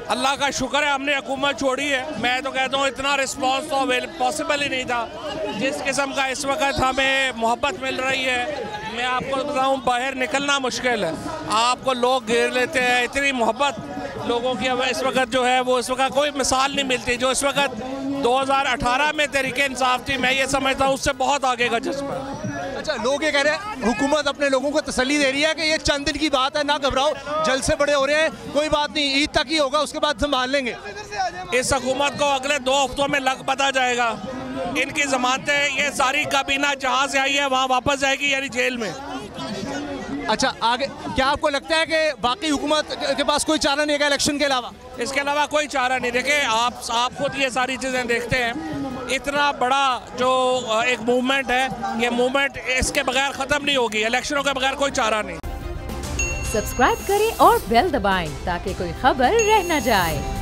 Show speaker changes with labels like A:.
A: अल्लाह का शुक्र है हमने हुकूमत छोड़ी है। मैं तो कहता हूँ इतना रिस्पॉन्स तो पॉसिबल ही नहीं था। जिस किस्म का इस वक्त हमें मोहब्बत मिल रही है, मैं आपको बताऊँ बाहर निकलना मुश्किल है। आपको लोग घेर लेते हैं, इतनी मोहब्बत लोगों की अब इस वक्त जो है वो इस वक्त कोई मिसाल नहीं मिलती। जो इस वक्त 2018 में तहरीके इंसाफ थी, मैं ये समझता हूँ उससे बहुत आगे का जज्बा।
B: अच्छा, लोग ये कह रहे हैं हुकूमत अपने लोगों को तसल्ली दे रही है कि ये चंद दिन की बात है, ना घबराओ, जल्द से बड़े हो रहे हैं, कोई बात नहीं, ईद तक ही होगा, उसके बाद संभाल लेंगे।
A: इस हुकूमत को अगले 2 हफ्तों में लग पता जाएगा। इनकी जमानतें ये सारी काबीना जहाँ से आई है वहाँ वापस जाएगी, यानी जेल में।
B: अच्छा, आगे क्या आपको लगता है कि बाकी हुकूमत के पास कोई चारा नहीं है इलेक्शन के अलावा?
A: इसके अलावा कोई चारा नहीं। देखे आप खुद ये सारी चीज़ें देखते हैं, इतना बड़ा जो एक मूवमेंट है, ये मूवमेंट इसके बगैर ख़त्म नहीं होगी। इलेक्शनों के बगैर कोई चारा नहीं।
C: सब्सक्राइब करें और बेल दबाएं ताकि कोई खबर रह न जाए।